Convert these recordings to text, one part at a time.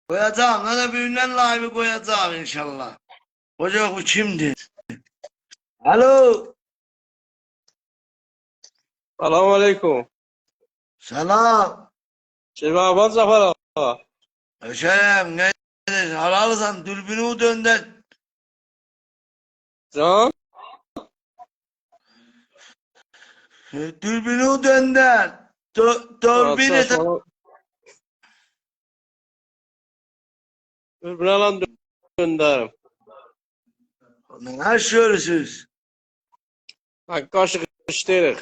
Koyacağım. Hadi birinden live'ı koyacağım inşallah. Hoca bu kimdi? Alo. Selamun aleyküm. Selam. Şehbaz Zafer ağa. Hemşerim ne dedin? Halalısan dürbünü dönder. Can. Dürbünü dönder. Dürbünü de... Saçmalama. Öbür alan dönderim. Ne yaşıyorsunuz? Kaşık işlerik.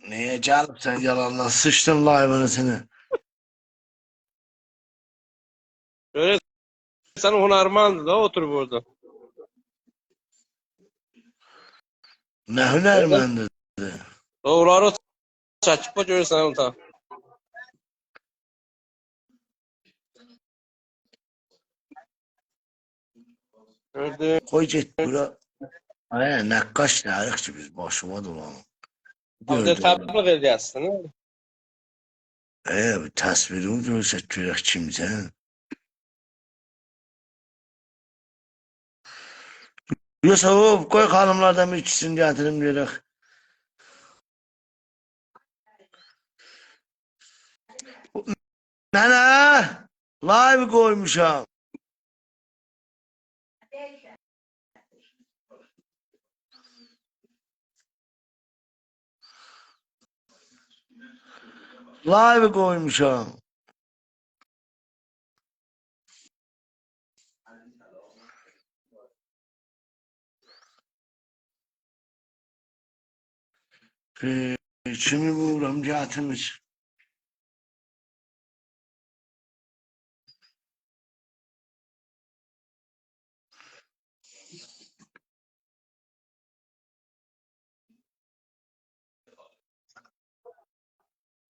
Neye canım sen yalanla sıçtın live'ını seni. Öyle sen hunarmandı da otur burada. Ne hünermendi. Doğruları çakıp bak görürsen utan. Gördün. Koy git bura. Ay nakkaş ne ayıkçı biz başıma dolanım. Avda Gördüm. tablik ediyorsun. Bir tasvirimi görsek görək kimsən? Yoxsa koy xanımlardan bir ikisini gətirim görək. Mənə live koymuşam. Live koymuşam. Kimi vururam gətirmiş.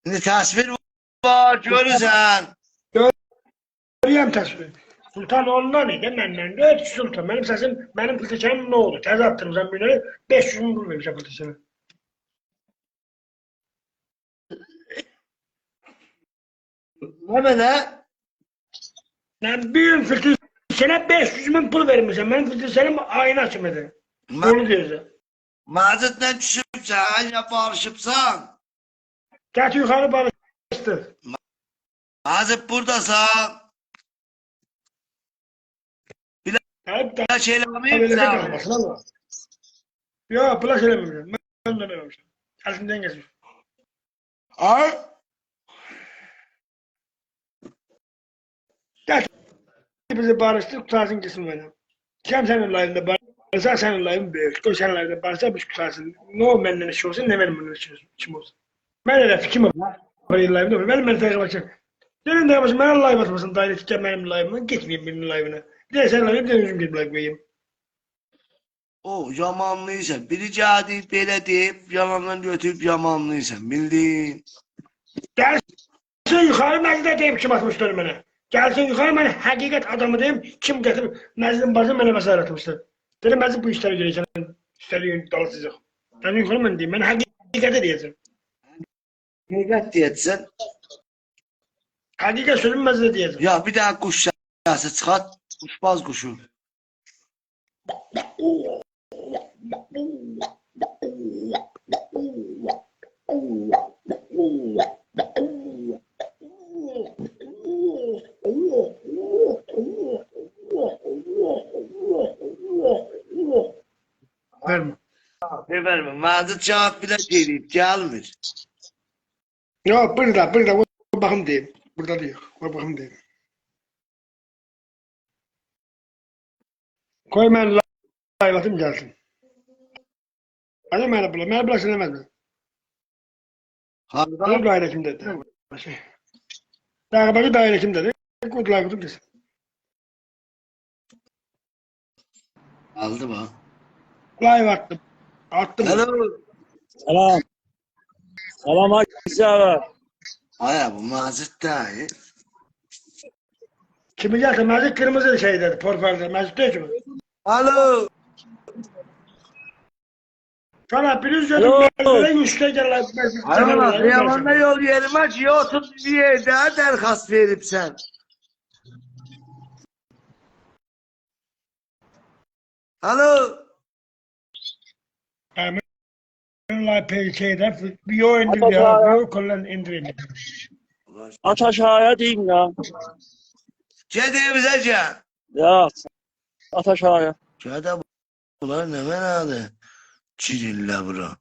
İndi təsvir var, görürsən. Görüyorum təsvir. Sultan ondan idi, məndən də Sultan. Mənim səsim, mənim filtrçəm nə oldu? Təzə attırmışam biri, 500 min pul vermişəm filtrçəmə. Nə mənə? Mən bir gün filtrçənə 500 min pul vermişəm. Mənim filtrçəm ayna açmadı. Onu deyirsən. Maziddən düşübsən, ya barışıbsan. Gətir yuxarı barışdır. Mazid buradasan. Plaş eləməyibsən. Yox, plaş eləməmişəm. Mən də eləməmişəm. Əlimdən geçmiş. Ay. Gətir bizi barışdır, qutarsın gitsin mənim. Kim sənin layığında barışsa, sənin layığın böyük. Qoy sənin layığında barışsa, bu qutarsın. Nə o məndən iş olsun, nə mənim məndən iş olsun. Mən elə fikrim var. Layığında olur. Mən təqib açım. Demin də başım, mənə layıq atmasın, dairə tikə mənim layığımdan, getməyim birinin layığına. Bir də sənin layığına, bir də özüm gedib layıq qoyayım. O yamanlıysan. Biri gəldi, belə deyib, yalandan götürüb yamanlıysan. Bildin. Gəlsin yuxarı məclidə deyib kim atmışdır mənə. Gəlsin yuxarı mən həqiqət adamı deyim, kim gətirib məclisin başına mənə məsələ atmışdır. Dedim məclis bu işləri görəcəm, üstəlik dalasıcaq. Yəni yuxarı mən deyim, mən həqiqəti deyəcəm. Həqiqət deyəcəksən. Həqiqət sözüm məclidə deyəcəm. Ya bir dənə quş səsi çıxart. Quşbaz quşu. Vermə. Vermə. Mazid cavab bile deyib, gəlmir. Yox, burada, o baxım deyim. Burada deyil, o baxım deyim. Koy mən laylatım gəlsin. Hadi mənə bula söyləməz mi? Harda? Benim daire kimdedir? Dağbacı daire kimdedir? Kudlar kutum kesin. Aldı mı? Live attım. Attım. Hello. Selam. Selam abi. Aya bu Mazid değil. Kimi gelse Mecid kırmızı şey dedi. Porfalda. Mecid değil ki bu. Alo. Sana bir yüz Alo. merdivene üstte gel. Hayrola kıyamanda yol yerime ki otur bir yerde derhast verip sen. Alo. La PK'de bir yol At indir ya. Bir aşağıya. yol kollan indirin. At aşağıya diyeyim ya. Cedi bize can. Ya at aşağıya. Cedi bunlar ne menadı? Çirilla bura.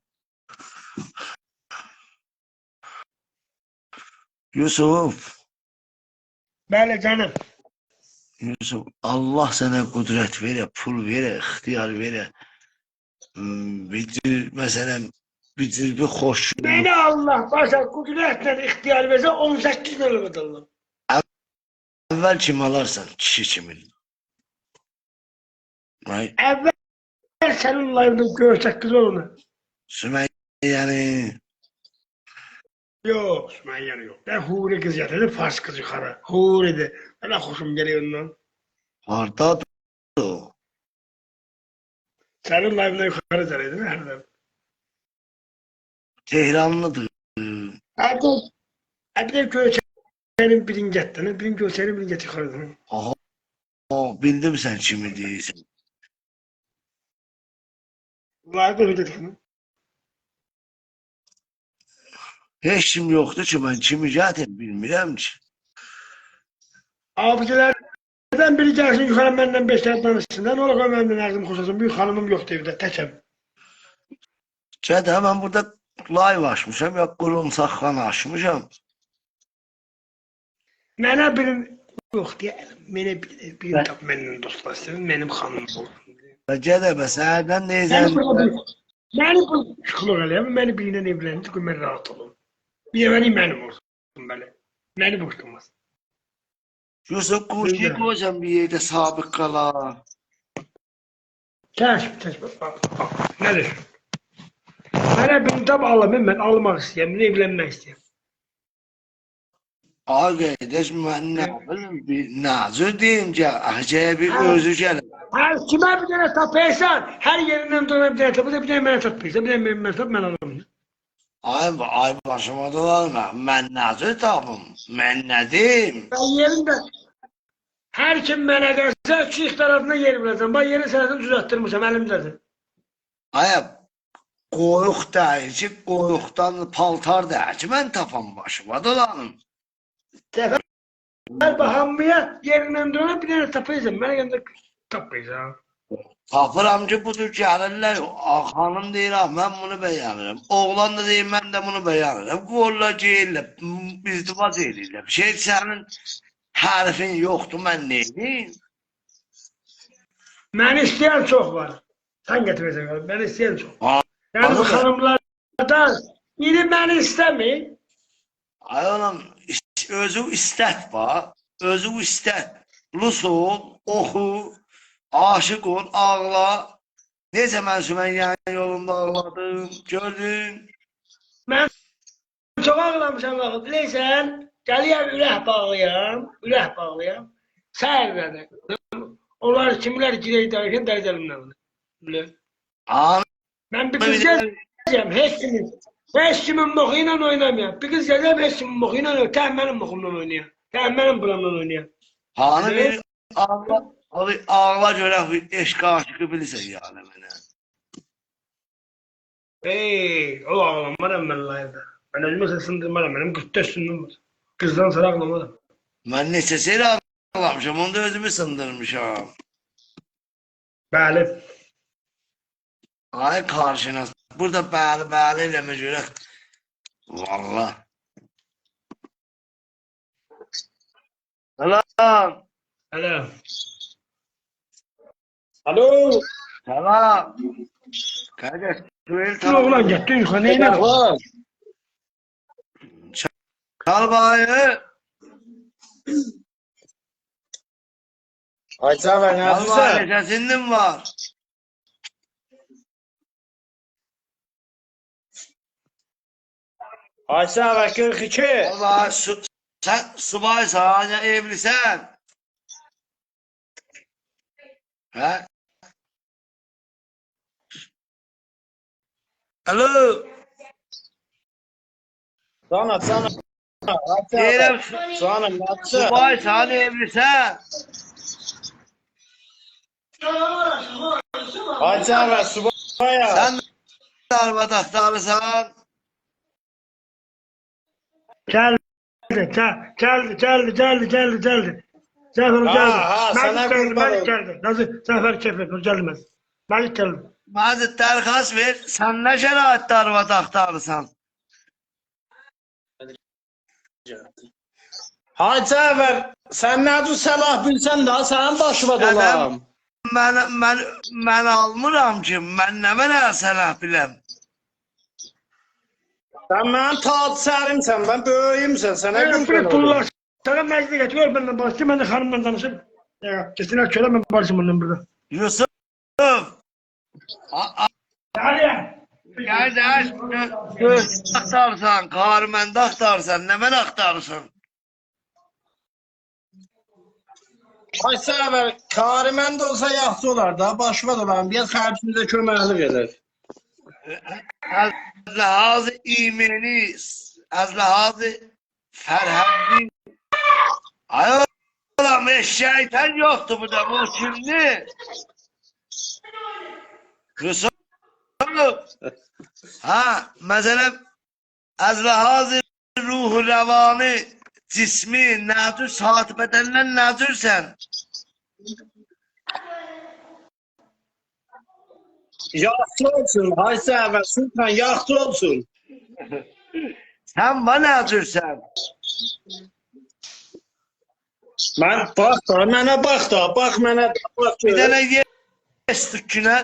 Yusuf. Böyle canım. Yusuf Allah sana kudret vere, pul vere, ihtiyar vere. Bitir mesela bitir bir hoşluğu. Beni Allah başa kudretle ihtiyar verse 18 yıl Allah. Evvel kim alarsan kişi kimin. Right? Evvel senin layında görsek kız onu. Sümeyye'ni Yok, Sümeyye'nin yok. Ben Huri kız yatırdım, Fars kız yukarı. Huri'di. Bana hoşum geliyor ondan. harda o. Senin layında yukarı sarıydı mı her zaman? Tehranlıdır. Bir de göçenin birinci ettini, birinci göçenin birinci etti yukarıdan. Aha, bildim sen kimi değilsin. Layında öyle dedik mi? Hiç kim yoktu ki ben kimi zaten bilmirəm ki. Abicelerden biri gelsin yukarı benden 5 saat danışsın. Ne olur benden ağzım koşasın. Büyük hanımım yok evde, tekem. Cədə mən burada live açmışam, ya qurumsaqxana açmışam. Mənə birin yok diye, mənə birin tap məndən dostlaşsın, benim hanımım olsun. Və cədə bə sənədən neyəcən? Beni bu şıklık eləyəm, beni biriyle evlendi ki ben rahat olum. Bir evveli benim olsun böyle. Beni boşlamaz. Yusuf Kuşi qoyacam bir yerdə sabit qala. Təşbih, bak. Nedir? Mənə birin tap alamam, ben almak istəyəm, evlenmek istəyəm. Ay qardaş, mən nə bilim, bir nazır deyim ki, Hacıya bir özü gəlir. Her kime bir tane tapıysan, her yerinden dolayı bir tane tapı da bir tane bana tapıysa, bir tane bana tap, ben alamam. Ay başıma dolanma, mən nazır tapım, mən nə deyim? Ben yerinde, her kim bana derse, şu iki tarafına yer bileceğim. Ben yeri senetini düzelttirmişim, elimdedir. Ay qoyuq deyir ki, qoyuqdan paltar deyir ki, mən tapam başıma dolanım. Sefer bahanmaya yerinden dolayı bir tane tapıysan, bana yanında tapıysan. Tapıram ki, budur gəlirlər, xanım deyir, mən bunu bəyənirəm. Oğlan da deyir, mən də bunu bəyənirəm. Qorla geyirlər, izdivac edirlər. Şey, sənin hərfin yoxdur, mən neyim? Beni isteyen çok var. Sen getireceksin galiba, beni isteyen çok. Aa, Yani bu anladım. hanımlardan biri beni istemiyor. Ay oğlum, özü istət bax, özü istət. Rus ol, oxu, aşık ol, ağla. Necə mən Sümeyye'nin yolunda ağladım, gördün? Ben çok ağlamışam vakit. Bileysen, geliyem ürək bağlayam. Səhərlədə. Onlar kimler girey derken derecelimden. Bile. Amin. Ben bir kız geleceğim, hiç kimin mokuyla oynamayayım. Bir kız geleceğim, hiç kimin mokuyla oynayayım. Tam benim mokumla oynayayım. Tam benim buramla oynayayım. Hanı bir ağla görək bir eşq aşıqı bilirsən yəni mənə. O ağlamadım ben layda. Ben özüme sesindırmadım, benim 44 sünnüm var. Kızdan sonra ağlamadım. Mən neçə seyir ağlamışam, onu da özümü sındırmışam. Bəli. Ay karşına, burada bəli eləmə görək. Valla. Salam. Alo. Alo. Salam. Kardeş, duel Dur oğlan gitti yukarı neyine bak. Çal bayı. Ayça ben Çal bayı, sesinden var. Ayça ben 42. Valla sen subaysan ya evlisen. He? Alo. Sana. Deyirəm, Sana nasıl? subay sen evlisən. Hacı abi subaya. Sen de arvad axtarırsan. Geldi. Geldi. Zafer geldi. ha, sana Mecid geldi. kurban Mecid olsun. geldi. Nasıl Zafer kefir gelmez. Mecid geldi. Bazı dərxas ver. Sen ne şəraitdə arvad axtarırsan? Hacı abi sen ne bu salah bilsen daha senin başıma dolam. Mən almıram ki, mən nə mənə səlah biləm. Sen benim taat serimsen, ben böyüyümsen, sana Ben kurban pullar olurum. sana mecide getiriyor benden barıştı. Ben de hanımla danışıp. Ya kesinlikle köle ben barışım ondan burada. Yusuf. Hadi. Qardaş, göz axtarsan, qarməndə axtarsan, nə mən axtarırsan? Hacı abi karimen de olsa yaxşı olar da, başıma dolam. Biraz xərcimizə köməklik edər. Az ləhazı imeni, az ləhazı fərhəndi. Ay oğlum, eşşəytən yoxdur burada, bu kimdir? Yusuf. Ha, məsələn, az ləhazı ruhu rəvanı, cismi, nədür, saat bədəndən nədürsən? Yaxşı olsun Hacı abi, sultan yaxşı olsun. Sən bana nədürsən? Mən bax da, mənə bax da, bax mənə da, bax Bir gör. dənə yes tükünə.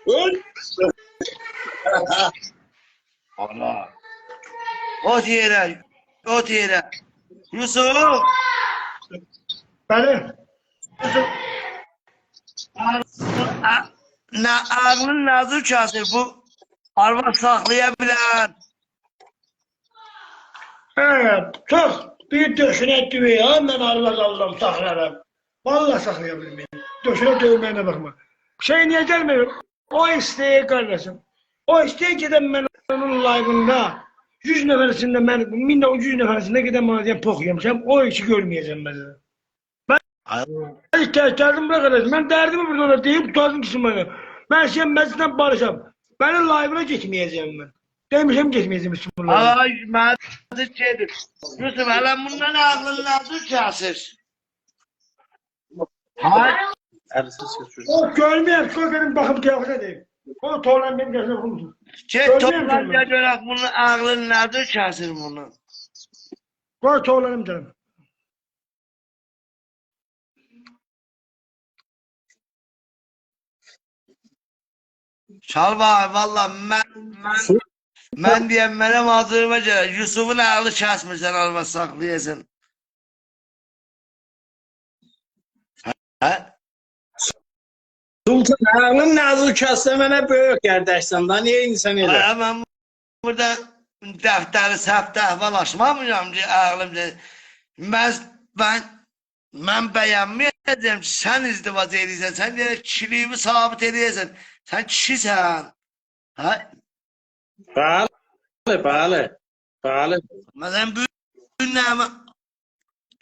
Öl. Allah. Ot yerə. Yusuf. Beni. Ağlın nazır kasır bu. Arvad saxlaya bilən. Evet. Çok bir döşüne düğü ya. Ben Allah saklarım. Vallahi saklayabilmeyim. Döşüne dövmeyene bakma. Şey niye gelmiyor? O isteği kardeşim. O isteği giden ben onun live'ında 100 neferisinde ben 100 neferisinde giden bana diye pok yemişim. O işi görmeyeceğim ben. Ben ihtiyaçlarım bırak kardeşim. Ben derdimi burada da deyip tutazım kişi bana. Ben şimdi meclisten barışam. Benim live'ına gitmeyeceğim ben. Demişim gitmeyeceğim Bismillah. Ay, mədir şeydir. Yusuf, hələ bundan ağlın nazır kasır. Hay. O görmeyen benim bakıp kıyafet edeyim. O tuğlan benim gözüme konuşur. Get toplanca görək bunun ağlın nazır kasır bunu. O tuğlanım canım. Şalvar, valla mən deyəm mənəm hazırıma görə Yusufun ağlı kəsmirsən, arvad saxlayasın. Hə? Sultan ağlın nazır kəssə mənə böyük gərdəksən da, niyə insan elə? Ay, mən burada dəftəri səftə əhval açmamıram ki, ağlımca. Mən bəyənməyəcəm ki, sən izdivac edirsən, sən deyək kişiliğimi sabit edirsən, sən kişisən. Hə? Bəli. Məsələn, bu nə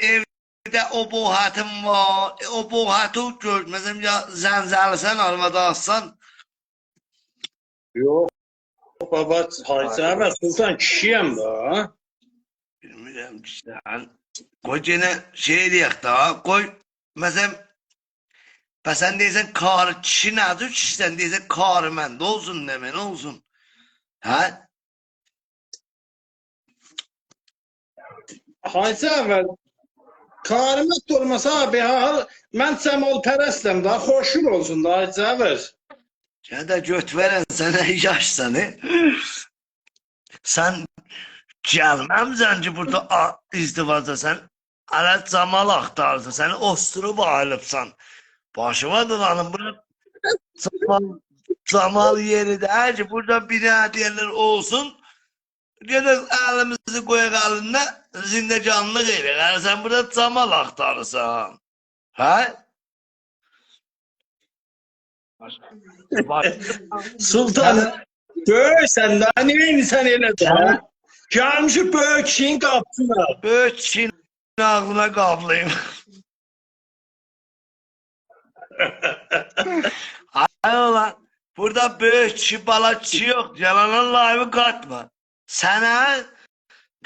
evdə o bohatım var, o bohatı gör, məsələn, ya zənzəlisən, arvada assan. Yox, baba, Hacı abi, sultan kişiyəm da. Bilmirəm ki, sən qoy yenə şey deyək da, qoy, məsələn, sən deyirsən, karı kişi nədir ki, sən deyirsən, karı məndə olsun, nə mən olsun. Hə? Hacı abi, karimət olmasa abi, mən cəmal pərəstəm da, xoşun olsun da Hacı abi. Ya da göt verən sənə yaşsan, sən gəlməmsən ki, burada izdivacda sən hələ camal axtarırsan, səni osturub ayılıbsan. Başıma dolanım, burada camal yeridir. Hər ki, burada bina deyirlər olsun, gedək əlimizi qoyaq əlində, zindəcanlıq eylə. Yəni, sən burada camal axtarırsan. Hə? Baş, Sultanım. Böyük sen daha niye insan elə də? Gelmişik böyük kişinin qapısına. böyük kişinin ağzına kaplayayım. Ay ulan, burada böyük kişi, bala kişi yok. Yalanın layımı katma. Sana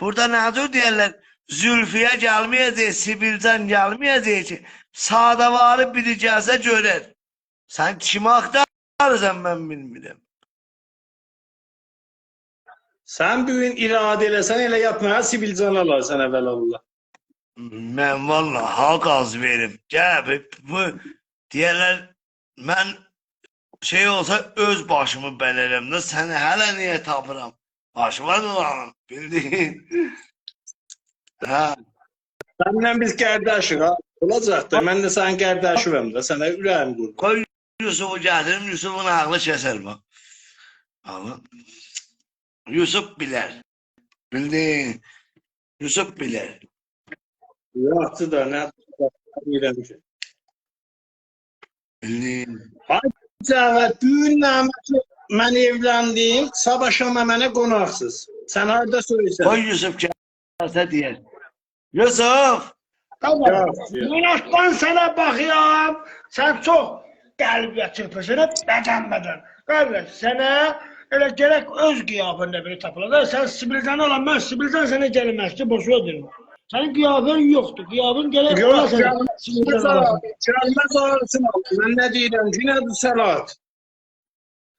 burada ne diyorlar? Zülfiye gelmeyecek, Sibircan gelmeyecek ki. Sağda varı bileceğse görer. Sen kimi aktarırsan ben bilmiyorum. Sen bugün irade eləsən elə yapmaya Sibilcan alarsan əvvəlallah. Ben vallahi halk az verim. Gel bu diyorlar, ben şey olsa öz başımı belerim de seni hele niye tapıram? Başıma dolanım, bildiğin. Ha. Səndən biz qardaşıq ha. Olacaq da mən də sənin qardaşıyam da sənə ürəyim qurban. Koy Yusuf'u getirim, Yusuf'un aklı keser bak. Ama Yusuf bilir. Bildiğin. Yusuf bilir. Yaxşı da nə deyirəm ki. Bildiğin. Cəvət, düğün naməti mən evləndim, sabah şama mənə qonaqsız. Sən harada söyləyirsən? Koy Yusuf gelse diyer. Yusuf! Tamam. Günahdan sana bakıyorum. Sen çok kalbiye çırpışını beğenmeden. Kardeş sana öyle gerek öz kıyafetinde biri tapılır. Sen Sibil'den olan ben Sibil'den sana gelmez ki boşuna derim. Senin kıyafetin yoktu. Kıyafetin gerek Yox, olan sana. Sibil'den olan. gəlməz arasın. Mən nə deyirəm ki, nədir səlat?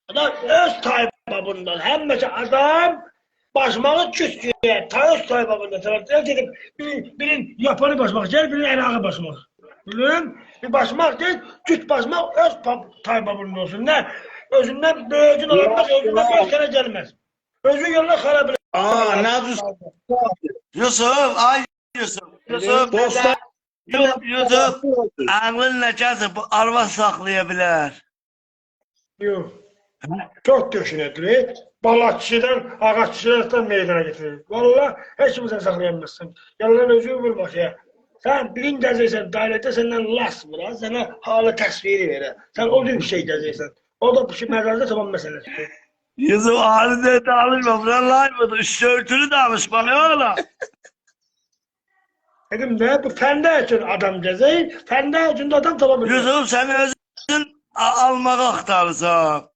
Adam öz taybabından hem mesela adam başmağı küçüğe, öz taybabından tarafından dedim birinin yapanı basmak gel, birinin erağı basmak. Bilin, bir basmak değil, küt basmak öz taybabının olsun. Ne? Özünden böyücün olamaz, özünden bir kere gelmez. Özün yoluna harap eder. Aa, nədir? Yusuf! Ay Yusuf! Yusuf! Dostlar, Yusuf! Ağlınla gelsin, bu arva saklayabilir. Yok. Çok düşünedili. Balatçıdan, ağaççılardan meydana getirir. Vallahi hiç kimse saklayamazsın. Yalan özü vurmak ya. Sen birin gezeysen, dairede senden las vura, sana halı tasviri verir. Sen o bir şey gezeysen. O da bir şey mezarda tamam meselesi. Yusuf halinde danışma, buna laymadı. Üstörtünü danışma ne oğlum? Dedim de bu fende için adam gezeyin, fende için de adam tamam verir. Yusuf sen özün almak aktarırsan.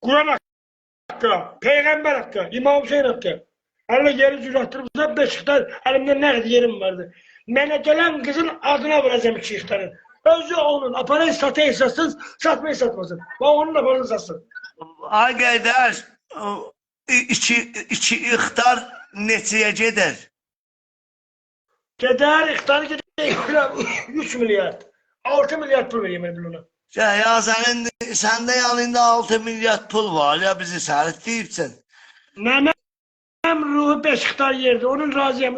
Kur'an hakkı, peygamber hakkı, İmam Hüseyin hakkı. Allah yeri cürattırırsa Beşiktaş, elimde nerede yerim vardı. Mənə gələn kızın adına vuracağım iki ihtarın. Özü onun, aparayı satayı satsın, satmayı satmasın. Bak onun aparını satsın. Ay kardeş, iki ihtar neçəyə gedər? Gedər, ihtarı gedər, 3 milyar. 6 milyar pul vereyim ben ona. Ya sende yanında 6 milyar pul var ya bizi sərif deyibsən. Mənim ruhu 5 ihtar yerdi, onun razıyam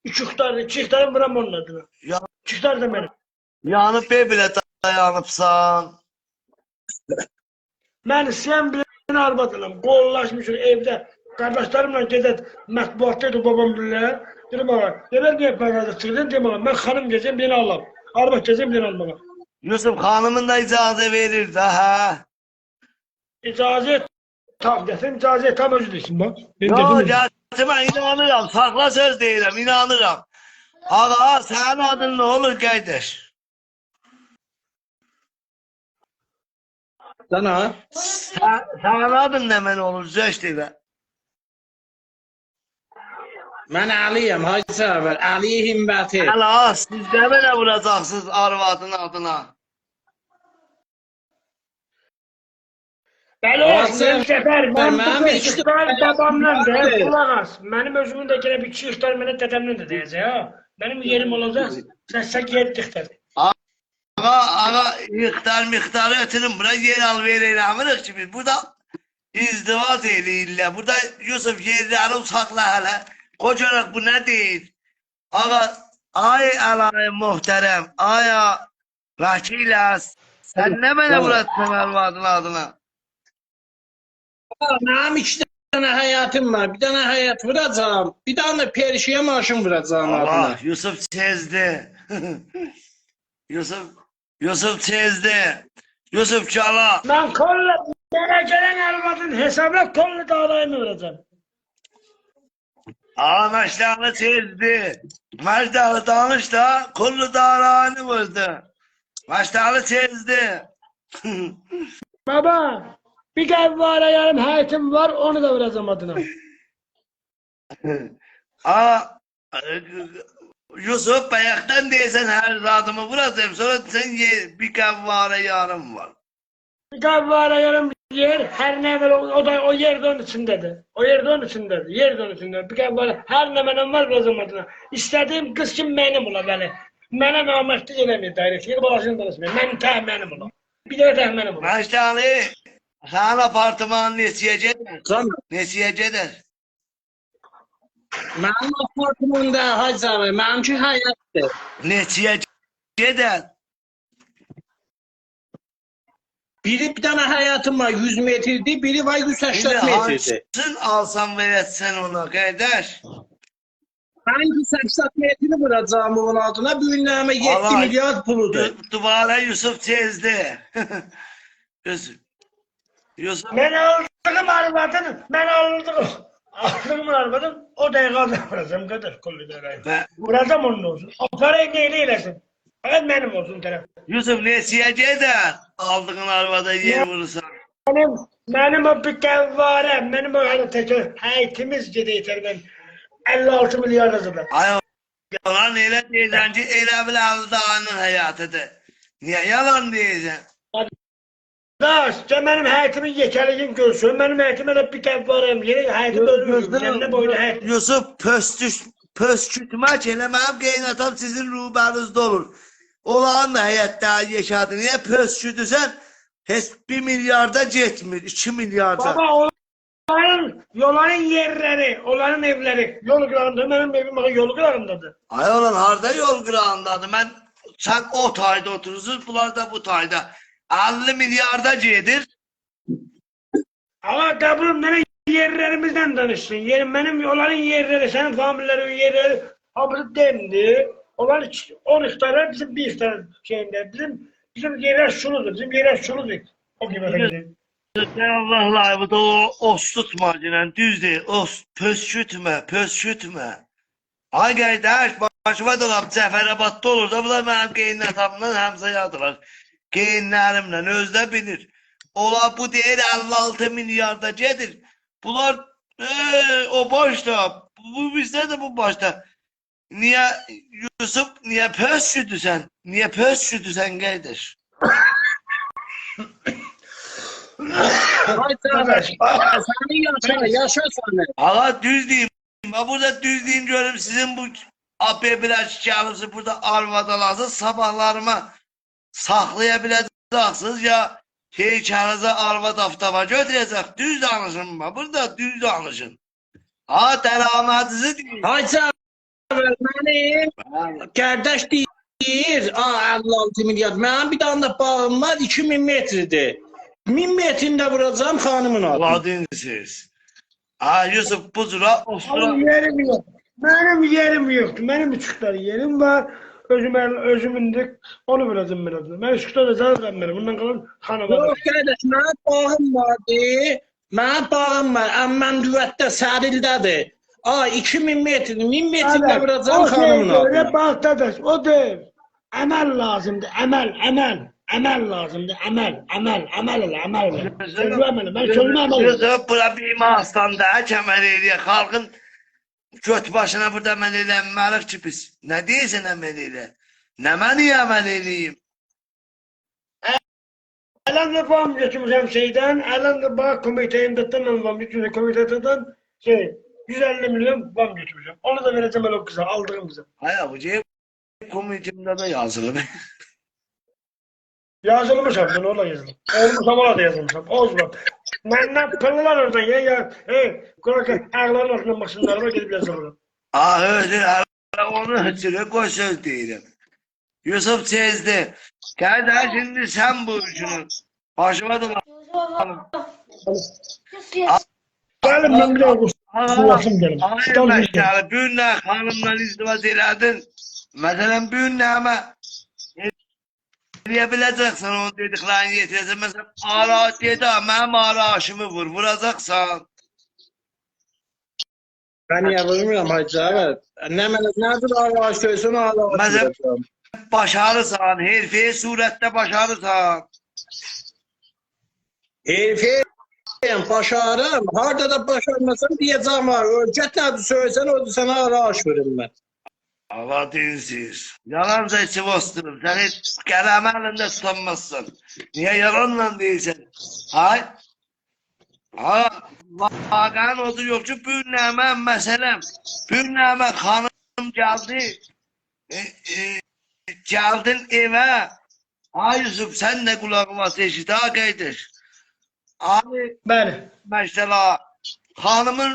3 ihtardı, 2 ihtarım vuram onun adına. Ya, 2 ihtar da benim. yanıb belə dayanıbsan. Mən sen birini arvadınım, qollaşmışım evdə. Kardeşlerimle gedət mətbuatdaydı babam bilirlər. Dedim bana, neden diye pazarda çıktın? Dedim bana, ben hanım gezeyim, beni alam. Arvad gezeyim, beni al bana. Yusuf hanımın da icazə verir də, hə? İcazet tam desin, icazet tam özü desin bak. Ben Yo, dedim. gətirmə, inanıram, sakla söz deyirəm, inanıram. Ağa, sənin adın nə olur qardaş? Sana Sənin adın nə mən olur, zöş deyirəm. mən Əliyəm, Hacı Səfər, Əli Himməti. Həla, siz də belə vuracaqsınız arvadın adına. Bəli, Asım, mən Səfər, mən mənim bu iki işler babamdan da Evet. kulak as. Benim özümün de gene bir iki ihtar mənə dedemden de diyecek ha. Benim yerim olacak, sen yer diktar. Ağa, miktarı ötürüm, buna yer al vereyləmirik ki biz. Burada izdivac eləyirlər. Burada Yusuf yerləri uşaqla hələ. Qocaraq bu nə deyir? Ağa, ay əlayı muhtərəm, aya vəkiləs. Sən nə mənə vuratsan arvadın adına? Mənim 2 dənə həyatım var. Bir dənə həyat vuracağım. Bir dənə perişiyə maşın vuracağım Allah, adına. Yusuf çezdi. Yusuf çezdi. Yusuf Çala. Ben kolla bana gelen arvadın hesabına kolla dağlayımı vereceğim. Aa Meştağlı sezdi. Meştağlı danış da kullu dağlarını vurdu. Meştağlı sezdi. Baba bir gevvara yarım hayetim var onu da vereceğim adına. Aa Yusuf bayaktan değilsen her zadımı vurasın. Sonra sen ye, bir kavvara yarım var. Bir gevvara yarım yer her ne var o da o yerde onun içindedir. O yerde onun içindedir. Yerde onun içindedir. Bir gevvara her ne benim var vereceğim adına. İstediğim kız kim benim ola böyle. Benim amaçlı gelemiyor dairesi. Yeri balasını danışmıyor. Benim tahminim ola. Bir de tahminim ola. Meştağlı sen apartman nesiyecedir. Canım, Nesiyecedir. mənim apartmanda Hacı abi, mənimki həyətdir. Nesiyecedir. Biri bir tane hayatım var 100 metredi, biri var 180 Şimdi metredi. hangisini alsam ve etsen ona kardeş. Ben 180 metrini vuracağım onun altına, bu günlerime 7 Allah- milyar puludur. Duvara Yusuf çizdi. Yusuf. Yusuf. Ben aldığım arvadın, ben aldığım arvadın o dakikada vuracağım kadar kullu dağlayımı. Ve Vuracağım onun olsun. O parayı neyle eylesin? Fakat benim olsun taraf. Yusuf nesiyecedir. Aldığın arabada yer vurursan. Benim o bir kevvarem, benim o hani tekrar heyetimiz gedeyter ben 56 milyar hazırlar. Ay yalan elə deyirsən ki, elə bil dağının hayatıdır. Niye yalan deyirsən? Daş, sen benim heyetimin yeterliğini görsün, benim heyetime de bir kevvarem, yeri heyetim öldürürsün, kendine boyuna heyetim. Yusuf pöskürtmək elə mənim qeynatam sizin ruhbənizdə olur. Olağan da həyətdə yaşadı. Niye pöskürtürsən? Heç 1 milyarda getmir, 2 milyarda. Baba yolların yerleri, onların evleri, yol kırağında, benim evim bak yol kırağındadır. Ay olan harda yol qırağındadır. Sen o tayda oturursunuz, bunlar da bu tayda. 50 milyarda gedir. Ama kabulüm bana yerlerimizden danışsın. Yerim benim onların yerleri, senin famillerin yerleri habısı demdi. Onlar 10 iftara bizim 1 iftara şeyinde. Bizim yerler şunudur, bizim yerler şunudur. O gibi efendim. Sen Allah'la bu da o os tutma cinen düz değil. Os pöskürtme. Ay kardeş başıma dolap Cəfərabadda olur da bunlar benim qeynatamla həmsə yadılar. Qeyinlərimlə özdə bilir. Ola bu deyir 56 milyarda gedir. Bunlar o başta. Bu bizdə də bu başta. Niye Yusuf niye pöskürtürsən? Niye pöskürtürsən kardeş? Hacı abi, seni yaşa seni. Hala düz diyeyim. Ben burada düz diyeyim diyorum sizin bu AB biraz şikayetinizi burada arvadalasın sabahlarıma saklayabileceksiniz ya heykelinize arvad aftaba götürecek. Düz danışın ben burada düz danışın. Ha delamadınızı deyin. Hacı abi, benim kardeş deyir, 56 milyar. Mənim bir tane de bağım var 2000 metrdir. 1000 metrinde vuracağım hanımın altına. Uladın siz. Ha Yusuf bu zura osura. Benim yerim yok. Benim yerim yoktu. Benim üçükleri yerim var. Özümündük. Onu vereceğim birazdan. Ben üçükleri zaten benim. Bundan kalan hanım var. Yok kardeş, mənim bağım vardı. Mənim bağım var. Amma mən düvətdə sərildədir. 2000 metrdir. 1000 metrinde vuracağım hanımın Öyle altına. bak dadaş. O değil. Emel lazımdı. Emel. Emel lazımdı. Emel ile. Sözlemeli. Ben sözümü emel. Yusuf bura bir mahastanda kəmər eləyə. Xalqın göt başına burada mən eləməlik ki biz. Nə deyirsən əməl elə? Nə mən əməl eləyim? Elen de bağım götürmüşüm şeyden. Elen de bağ komiteyimden bağım götürmüşüm. Komiteden 150 milyon bağım götürmüşüm. Onu da vereceğim o kıza. Aldığım kıza. Hayır bu cep komitimdə də yazılır. Yazılmış abi. Ne ola yazılmış. Olmuşam ola da yazılmışam. Ozma. Benden pırlar oradan ya. Kulak ayaklarının altından başınlarıma gelip yazılırım. Onu hıçırı koy söz deyirəm. Yusuf çezdi. Kardeş şimdi sen bu üçünü. Başıma da Gelin ben bir daha kusur gelin. hayır başları. Bugün hanımla izdivac elədin. Mesela bugün ama eləyə biləcəksən onun dediklərini yetirəcəksən. Məsələn, araç dedi, mənim araçımı vur, vuracaqsan. Ben niye vurmuyorum Hacı evet. Nedir ağaç söylesin ağaç Mesela- vuracağım. Başarırsan, herifeyi surətdə başarırsan. Herifeyim başarım. Harda da başarmasam diyeceğim var. Ölçet nedir söylesen o da sana ağaç vururum ben. Allah dinsiz. Yalanca içi bosturur. Sen hiç kəlami əlində tutanmazsın. Niye yalanla deyirsən? Hay? Ha, vaqəən odur yox ki, bu nəmə məsələm. Bu nəmə xanım gəldi. Gəldin evə. Ay Yusuf, sən də qulağıma eşit, ha qaydaş. Ay, Bəli. məsələ, xanımın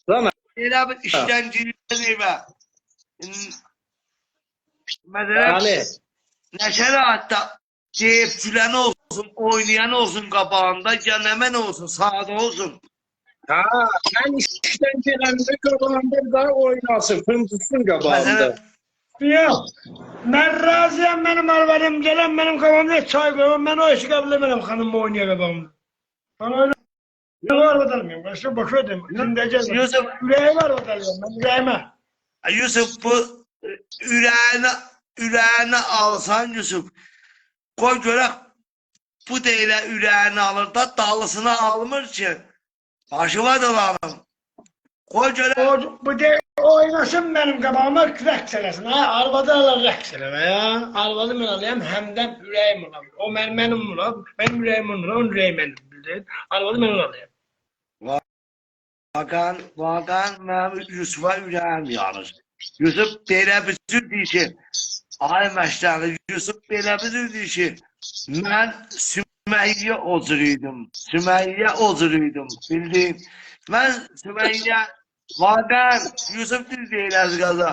Tamam. elə bir işdən girən evə. Məsələn, Ali. Nəşəli hatta deyib gülən olsun, oynayan olsun qabağında, gəlməmən olsun, sağda olsun. Ha, ben işten gelende kabağımda da oynasın. Fıntıksın kabağımda. Məsələn, Yox. Mən razıyam, mənim arvadım gələn, mənim qabağımda çay qoyum, mən o işi qəbul etmərəm xanımla oynaya qabağımda. Mən oynayam, arvad almayım, başka boş ödeyim. Yusuf, Ürəyi var arvad alıyorum, mən ürəyimə. Yusuf bu ürəyini alsan Yusuf, qoy görək bu da elə ürəyini alır da dalısını almır ki, başıma dolanım. Qoy görək. Bu de oynasın mənim qabağıma rəqs eləsin, ha? Arvadı alır rəqs eləmə, ya. Arvadı mən alayım, həmdən ürəyim olam. O mənim olam, mənim ürəyim olam, onun ürəyi mənim, bildin? Arvadı mən alayım. Vaqan mənim Yusufa ürəyim yanır. Yusuf belə bir sözdür ki, ay məşləli, Yusuf belə bir sözdür ki, mən Sümeyye ozuruydum, bildin? Mən Sümeyye, Vaqan, Yusuf düz deyil əzqaza,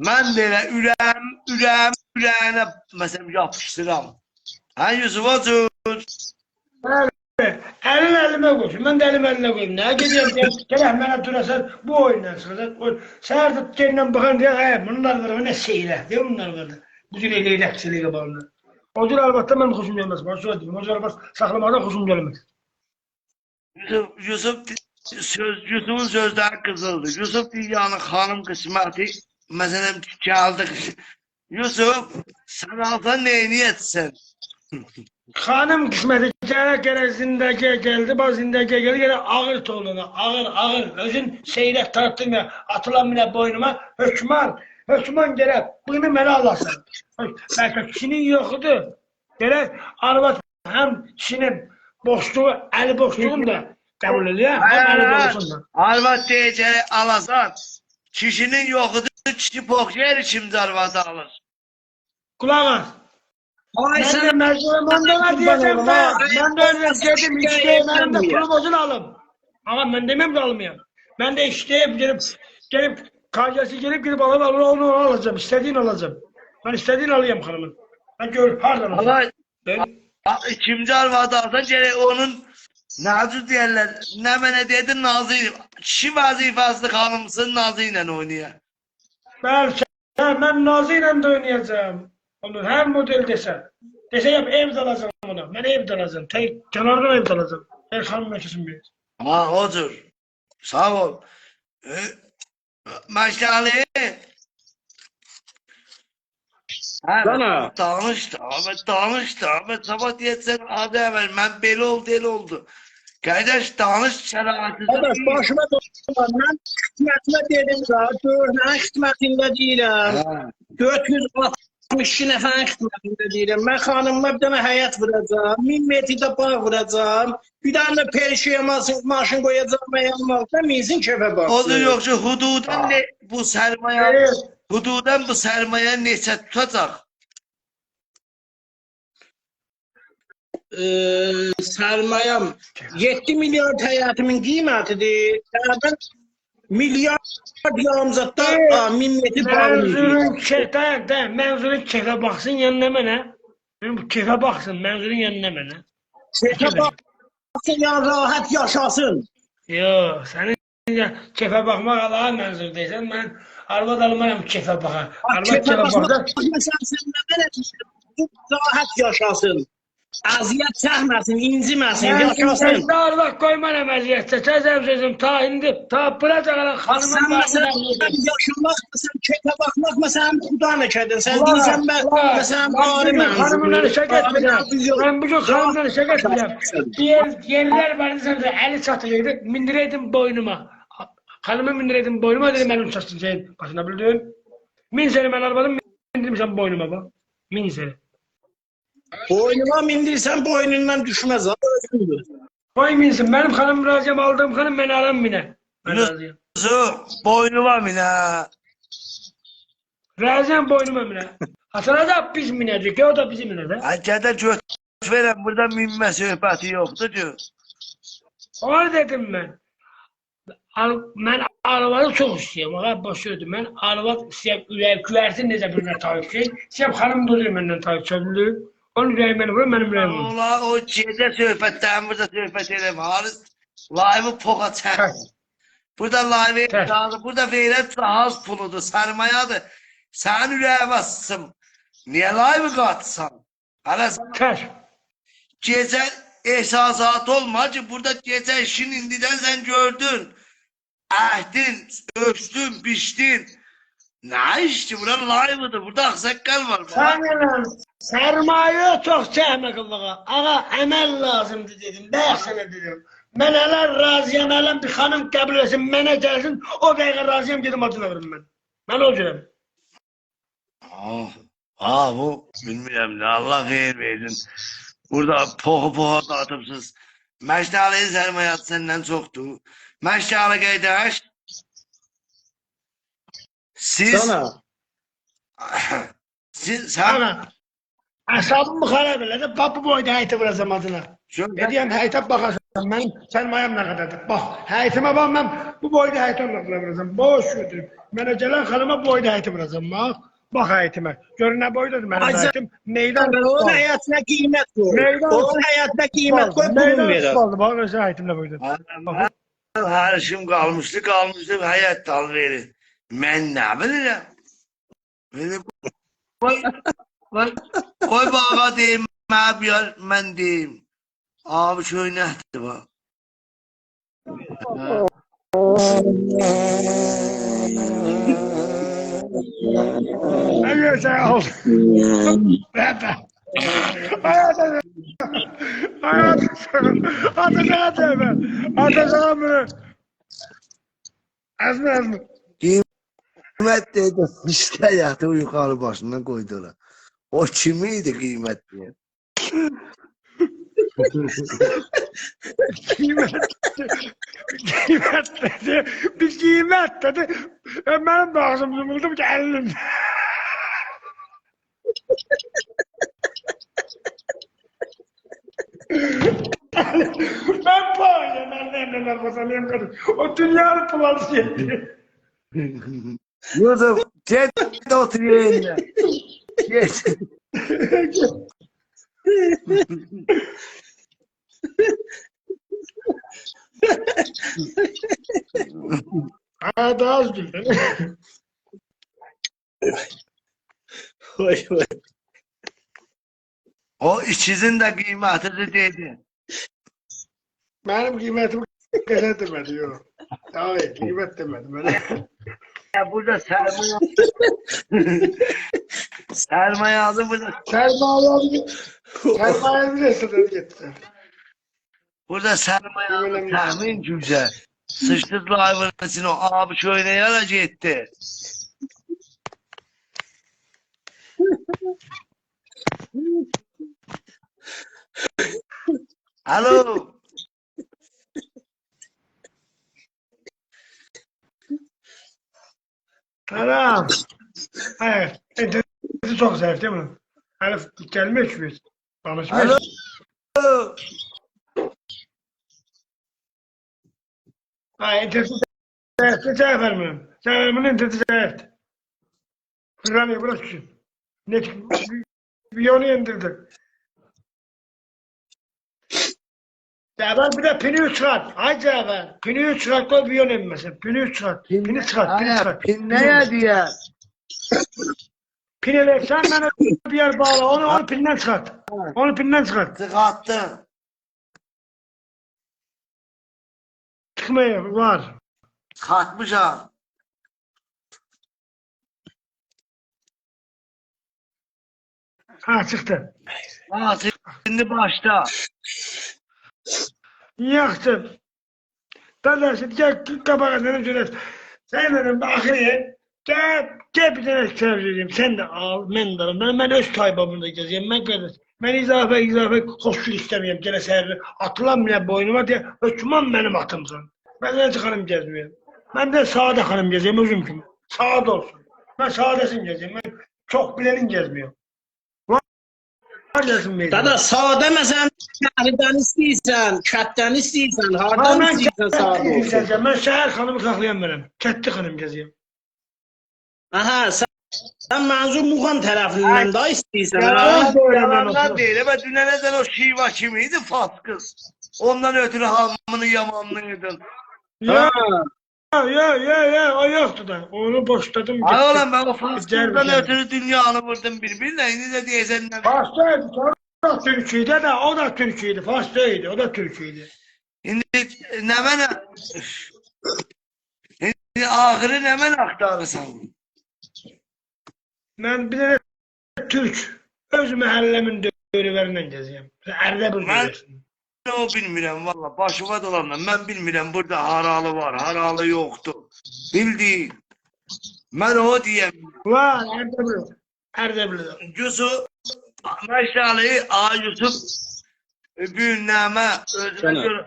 mən belə ürəyinə məsələn yapışdıram. Hə Yusuf otur. Əlin əlimə qoysun, mən də əlim əlinə qoyum. Nə gedəyəm, gələk mənə durasın, bu oyundan çıxacaq. Səhər də gəlinlə baxan deyək, bunlar var, nə seylə, deyək bunlar var da. Bu cür eləyək seylə qabağında. O cür albatda mənim xoşum gəlməz, bana şöyle deyim, o cür albat saxlamaqdan xoşum gəlməz. Yusuf'un sözləri qızıldı. Yusuf dünyanın xanım qisməti, məsələn, gəldi. Yusuf, sən alsan neyini etsən? Xanım qisməti gərək zindəgiyə gəldi, bax zindəgiyə gəldi, gərək ağır toğluna, ağır, özün seyrək tartdın ya, atılan minə boynuma, hökman gərək, bunu mənə alasın. Bəlkə kişinin yoxudur, gərək arvad həm kişinin boşluğu, əli boşluğunu da qəbul edir, həm əli boşluğunu da. Arvad deyəcək alasan, kişinin yoxudur, kişi pox yer kimdə arvadı alır. Qulaq as. Ay Mən də məcburum ondan deyəcəm də, mən də özüm gedim, işləyəm, mənim də pulu bozun alım. Ama mən deməm də almayam. Mən də işləyib, gelip kargası gelip alıp onu alacağım, istediğini alacağım. Ben istediğini alayım hanımın. Ben gör, hardan alacağım. İkinci arvadı alsan gerek onun nazır deyərlər, nə mənə dedin nazıyım. Kişi vəzifəsi xanımsın nazı ilə oynayır. Belki ben Nazı ile de oynayacağım. Onu her model dese. Dese yap ev de alacağım ona. Ben ev de alacağım. Tek kenardan ev de alacağım. Her hanımla kesin bir. Ha odur. Sağ ol. Məşəli. Sana. Danışdı. Ahmet sabah deyəcəksən, adı əvvəl, mən belə oldu, elə oldu. Qardaş, danış şəraitini. Qardaş, başıma dolanlar. Mən xidmətimə dedim də, dörnənin xidmətində deyirəm. 462 nəfərin xidmətində deyirəm. Mən xanımıma bir dənə həyət vuracağım, 1000 metrdə bağ vuracağım, bir dənə də perişiyə maşın qoyacağım və yanmalıqda minsin kefə baxsın. Odur yox ki, hududan bu sərmayə neçə tutacaq? Sərmayəm 7 milyar həyatımın qiymətidir. Təqribən milyar yamzatda 1000 metr bağlı. Mənzurun kefə baxsın yanına mənə. Bu kefə baxsın, mənzurun yanına mənə. Kefə baxsın, yəni rahat yaşasın. Yox, sənin kefə baxmaq Allaha mənzur deysən, mən arvad almaram kefə baxa. Arvad kefə baxsa... Məsələn, sən nə belə rahat rahat yaşasın. Aziyet çəkməsin, inciməsin, yaşasın. Sen daha bak koyman əməliyyətdə. Sözüm sözüm ta indi, ta bura kadar Sən hanımın məsələn yaşamaq, sən keyfə baxmaq, məsələn xuda nəkədin. Sən deyirsən məsələn bari hanımla işe getmirəm. Ben bugün hanımla işe getmirəm. Yerler vardı sen de eli çatılıydı. Mindireydim boynuma. Hanımı mindireydim boynuma dedim ben uçarsın şeyin. Başına bildin. Min seni ben arabadım mindirmişim boynuma bak. Min seni. Boynuma mindirsən boynundan düşməz. Koy minsin. Benim hanım razıyım aldığım hanım beni aram mine. Ben razıyım. Boynuma mine. Razıyım boynuma mine. Hasan'a da biz minecek ya o da bizi minecek. Acada göt veren burada minme söhbəti yoktur diyor. Onu dedim ben. Ben arvadı çok istiyorum. Ağa başlıyordum ben. Arvad isteyip küversin necə birine tayyip. İsteyip hanım duruyor benden tayyip çözülüyor. Onun yüreği beni vuruyor, benim yüreğim vuruyor. Ola o gece söhbətdən burada söhbət edəm. Haris live poğa çək. Burada live lazım. Burada verən cihaz puludur, sərmayadır. Sənin ürəyə bassın. Niyə live qatsan? Hələ Ters. gecə ehsasat olma ki burada gecə işin indidən sən gördün. Əhdin, ölçdün, biçdin. Ne işti? Burada live'ıdır. Burada aksakkal var. Sanırım sermaye çok çekme kılığa. Ağa emel lazımdı dedim. Ben sana dedim. Ben hemen razıyım. Hemen bir hanım kabul etsin. Bana gelsin. O dakika razıyım dedim adına verin ben. Ben olacağım. Bu bilmiyorum ne Allah hayır versin. Burada poğa dağıtıpsız. Məşdəliyin sərmayatı senden çoktu. Məşdəli qeydaş. Siz sen Ana. Asabımı harap elədi. Babı boyda həyətə vuracam adına. Ne diyeyim həyətə bakarsam. Ben sermayem ne kadardır. Bak həyətime bak ben bu boyda həyətə vuracam. Boş götürüm. Bana gelen hanıma boyda həyətə vuracam. Bak həyətime. Görün ne boydadır benim həyətim. Meydan. Onun həyatına qiymət qoy. Onun həyatına qiymət qoy, pulun verir. Bak özel həyətimlə boydadır. her işim kalmıştı hayat dal verir. Ben ne bileyim? Koy bana diyeyim, ben diyeyim. Abi şöyle neydi bak. Ne güzel oldu. Atacağım ben. Atacağım bunu. Azmi. Kıymet dedi. İşte yatı yukarı başından koydular. O kimiydi kıymet diye. Kıymet dedi. Bir kıymet dedi. Benim de ağzım yumuldum ki elim. Ben pahalıya ben neler basalayım kadın. O dünyanın pılalısı yetti. Yusuf, git oturuyor eline. Geç. Hadi az güldün. O ikizin de kıymeti dedi. Benim kıymetimi kese demedi yok. Tabii kıymet demedim öyle. Ya burada sermaye aldı burada. Sermaye bile sınır gitti. Burada sermaye aldı tahmin güzel. Sıçtıklı hayvanısın o abi şöyle yaracı etti. Alo. Selam. Evet. Sizi çok zayıf değil mi? Elif gelmiş biz. Tanışmış. Alo. Ha, interneti zayıf vermem. Selamın interneti zayıf. Fırlanıyor bırak şu. Ne bir yolu indirdi. Cafer bir de pini çıkart. Ay Cafer. Pini çıkart koy bir yol inmesin. Pini çıkart. Pini çıkart. Pini çıkart. Pin ne ya diye. Pinele sen bana bir yer bağla. Onu pinden çıkart. Onu pinden çıkart. Çıkarttı. Çıkmıyor. Var. Çıkartmış ha. Ha çıktı. Ha şimdi başta. Yaktım. Dadaşı gel kabağa senin şöyle. Sen benim ahire. Gel bir tane sevdiğim. Sen de al. Ben de al. Ben öz taybamında gezeyim. Ben kardeş. Ben izafe koşul istemiyorum. Gene seyirli. Atılan bile boynuma diye. Müslüman benim atımsın. Ben de çıkarım gezmiyorum. Ben de sağda hanım gezeyim özüm gibi. Sağda olsun. Ben sağdasın gezeyim. Ben çok bilenin gezmiyorum. Var yazın meydan. Dada sağda mesela şəhərdən istəyirsən, kətdən istəyirsən, hardan Ben istəyirsən sağda olsun. gezeceğim. Ben şehir hanımı saklayan benim. Ketti hanım gezeyim. Aha, sən mənzur Muğan tərəfindən da istəyirsən, ha? Yalandan değil. Ama düneneden o şiva kimiydi? Fas kız. Ondan ötürü hamını yamanlıydın. Ya o yoktu da. Onu boşladım. Ay oğlum ben o Fas Güzel bir kızdan şey. ötürü dünyanı vurdum birbirine. Yine de diyesen ne? Fas'taydı. O da Türkçüydü de o da Türkçüydü. Fas'taydı. O da Türkçüydü. Şimdi ne bana? Şimdi ahırı ne bana aktarırsan? Ben bir de Türk. Öz mahallemin dövülerinden gezeyim. Erde bir Ben- dövüyorsun. O bilmirəm valla. Başıma dolandım. Ben bilmirəm burada haralı var, haralı yoktu. Bildiğin. Ben o diyem. Var erde bir. Erde bir. Yusuf, Məşəli, A Yusuf Büyünnəmə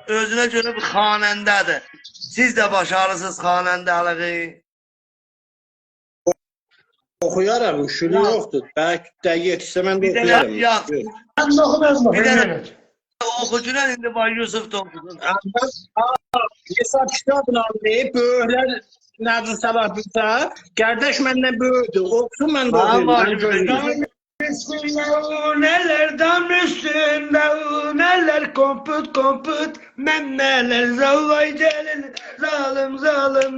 özünə görə bir xanəndədir. Siz də başarısız xanəndəliği. Oxuyaram, müşkülü yoxdur. Bəlkə dəqiq etsə mən də Bir də oxuyaram. yaz. Ben de okumaz mı? Bir de- Evet. Oxucular indi var Yusuf da oxusun. Hesab kitabını alıb, böyüklər nədir səbəb bilsə, qardaş məndən böyükdür, oxusun mən də Mənim var oxuyum. Yusuf. Neler dam üstünde, neler komput, memeler zavvay celil,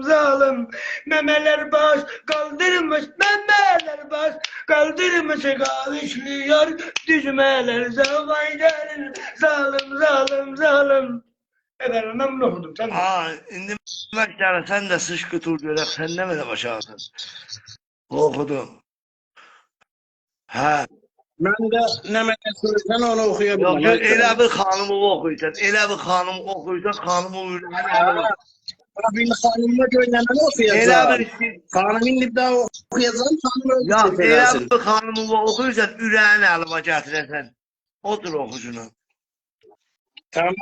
zalim, memeler baş kaldırmış, memeler baş kaldırmış, kavuşluyor, düzmeler zavvay celil, zalim. Efendim memnun oldum, sen de. Ha, indi Məşəli sən də sıçqı tur görək, sən nə mənə başardın? Oxudum. Hə. Mən də nə mənə söyləsən onu oxuya Yox, bilməm. elə bir xanımı oxuysan, xanımı ürəyinə Bir xanımla göynəməni elə oxuyacaq. bir Xanımın indi daha oxuyacaq, xanım öldü ya elə eləsin. bir xanımı oxuysan ürəyini əlimə gətirəsən. Otur oxucunu. Tamam.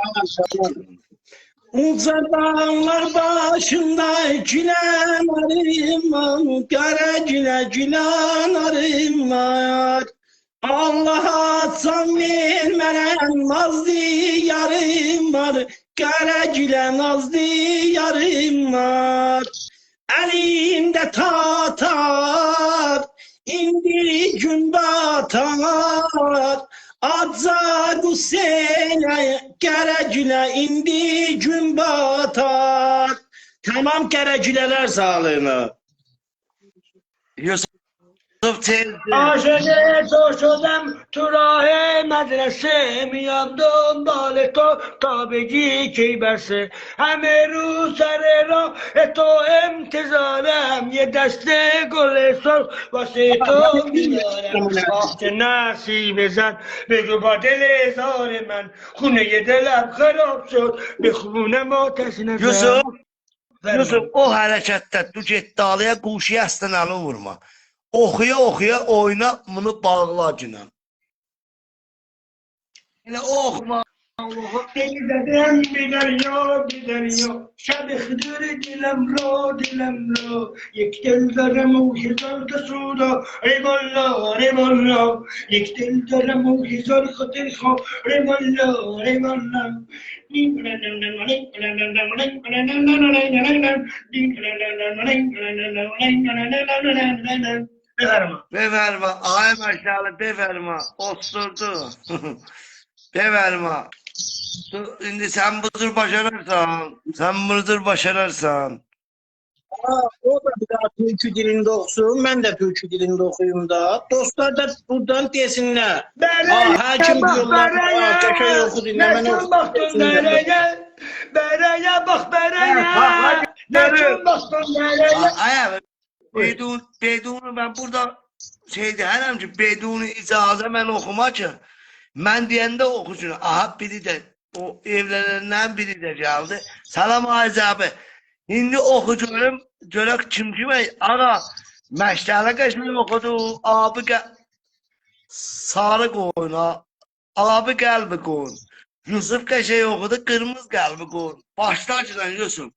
Uca dağlar başında gülenlerim var, kara gülenlerim var. Allah'a san vermenen nazlı yarım var, kara gülen nazlı yarım var. Elimde tatar, indi gün batar. Azza Hüseyin'e Kərəcülə indi gün batar. Tamam Kərəcülələr sağlığına. Yusuf tezdir. Aşığı toşudum turahe medrese miyamdum baleto tabeci keyberse hemeru serero eto emtizarem ye deste golesor vasito bilarem ahte nasib zan begu badele zaremen khune yedelem kharab shod be khune motasine Yusuf o hərəkətdə du get dalıya quşuya əsnəli vurma. Oxuya oyna bunu bağla günəm. Elə oxuma. Dedem gider şad khıdır dilem ro yektel darem o hizar da suda eyvallah yektel darem o hizar khatir kho eyvallah Beverma, ay Məşəli beverma, osturdu. Beverma. İndi sən budur başararsan, O da bir daha Türkçü dilinde okusun. Ben de Türkçü dilinde okuyayım da. Dostlar da buradan desinler. Hakim bak diyorlar. Köşe bereye. oku dinle. Ne Ben sen baktın desinler. bereye. Bereye bak bereye. Bak, Ne hadi. sen baktın bereye. Ay, Bedunu ben burada deyirəm ki, Bedunu icazə mən oxumaq ki, mən deyəndə oxusun. Aha, biri də, o evlənəndən biri də gəldi. Salam Aziz abi. İndi oxu görüm, görək kim kimə. Ağa, məştələ qəşmək oxudu. Abi sarı qoyun, abi qəlbi qoyun. Yusuf qəşək oxudu, qırmızı qəlbi qoyun. Başlar ki, Yusuf.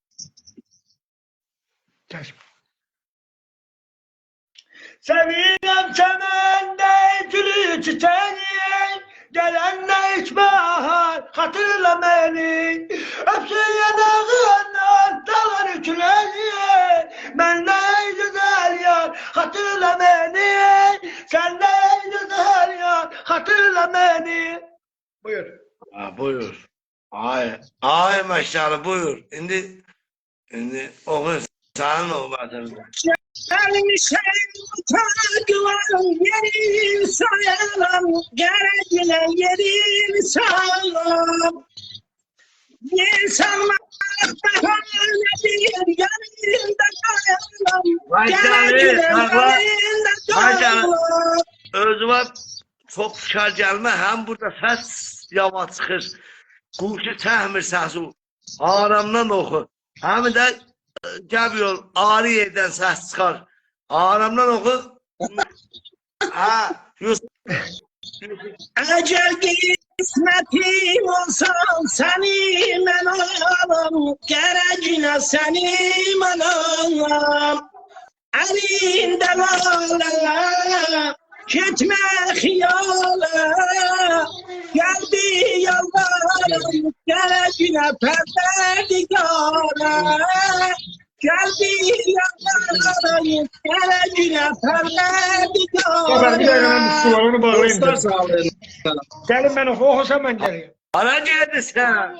Sevinəm çəməndə gülü çiçeği, gelende hiç bahar hatırla beni. Öpsün yanağından dağları küleği, ben ne güzel yar hatırla beni. Sen ne güzel yar hatırla beni. Buyur. Ha, buyur. Ay maşallah buyur. İndi oğuz senin növbətində. Gelmişem takılarım yerim sayalım. Gerekine yerim sayalım. İnsanlar nedir yanında kayalım. Gerekine yanında kayalım. Özüme çok fikir gelme. Hem burada ses yava çıxır. Quşu çəkmir səsi. Aramdan oxu. Hem de gəbiyor, ağrı yerdən səs çıxar. Aramdan oxu. Ha, Yusuf. Ecel kısmetim olsan seni ben alalım. Gerekine seni ben alalım. Elinde lala gitme hiyala. Geldi yalvarım gerekine perverdigara. Geldi yalvarım gerekine Zafer bir dakika ben perverdigara. bir sualını bağlayayım. Dostlar sağ olun. Gelin ben okusam ben geleyim. Ana geldi sen.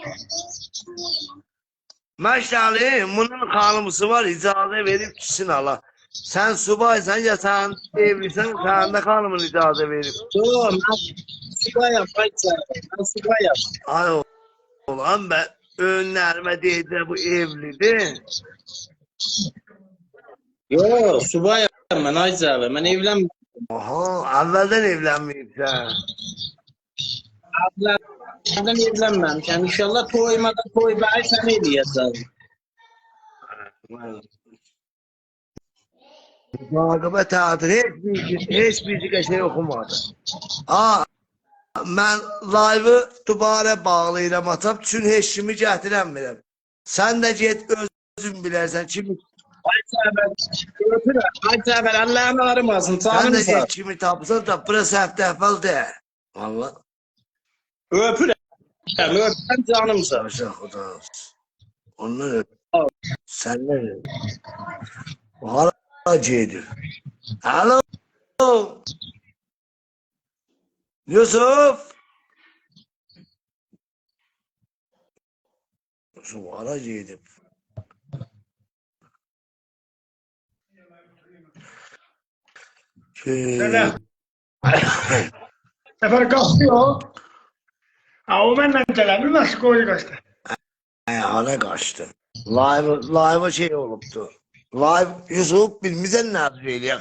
Maşallah, bunun kanımısı var, icazə verib kişinin ala. Sen subaysan ya sen evlisin, sen de kanımın icazə verib. Tamam. Sigaya fayda. Ben sigaya. Ay ulan ben önlerime deydi bu evlidir. Yo, subayım ben Aziz abi. Ben evlenmedim. Aha, evvelden evlenmeyipsən. Abilerden evlenmemişim. İnşallah toymada toy bari sen hediyesi. Müsakibə tətil heç bir şey oxumadı. Mən live-ı dubara bağlayıram atam, üçün heç kimi gətirəmirəm. Sən də get özün bilərsən kimi. Aziz abi Allah'ını aramasın. Sən Tanrım də sağ. get kimi tapırsan da burası həftə əvvəl de. Valla. Öpürüm. Öpürüm canım sağ. Başa xuda olsun. Ondan öp. Səndən öp. Hara gedir? Alo. Yusuf. Yusuf hara gedib? Neden? Zafer kalktı o. Ha o benden gelemiyor. Nasıl koydu kaçtı? Hara qaçdı? Live şey olubdu. Live Yusuf bilmirsən nə söyləyək.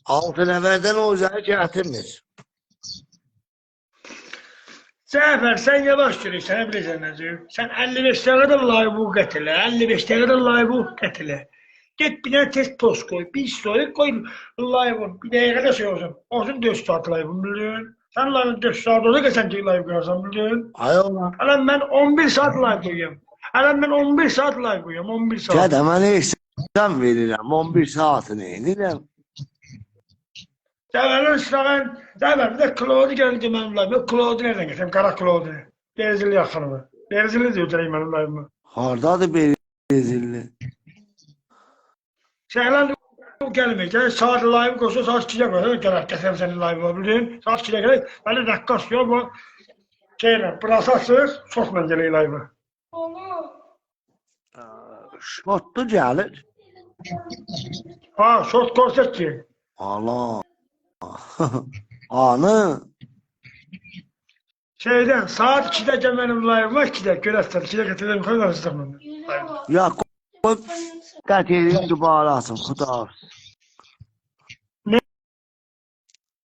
6 nəfərdən o üzəri gətirmir. Zafer sen yavaş yürü. Sen bileceksin Nazım. Sen 55 dakikada live bu getile. 55 dakikada live bu getile. Git bir tane test post koy. Bir story koy live'ın. Bir dakikada şey olsun. Olsun 4 saat live'ın biliyorsun. Sen live'ın 4 saat olsa ki sen live görürsen biliyorsun. Ay ola. Adam ben 11 saat live koyuyorum. Adam ben 11 saat live koyuyorum. 11 saat. Gədə mən ekstrem verirəm. 11 saatını edirəm. Zafer'in ıslağın. Zafer bir de Claude'u gelince benim live'ı. Claude'u nereden getireyim? Kara Claude'u. Berzili yakınımı. Berzili diyor benim live'ımı. Hardadır Bezilli? Səhlan o gəlməyəcək. Saat live qoysa saat 2-yə qoysa gələr gətirəm sənin live-ı bilin. Saat 2-yə gələr. Bəli rəqqas yox bu. Şeylə, burası açıq, sosla gəlir live-ı. Şotlu gəlir. Ha, short korset ki. Allah. Anı. Şeyden saat 2'de benim live'ım var 2'de. Görəsən 2'de getirelim koyun arasında. Ya koy. Qətiyyətin dubarasın. Xuda.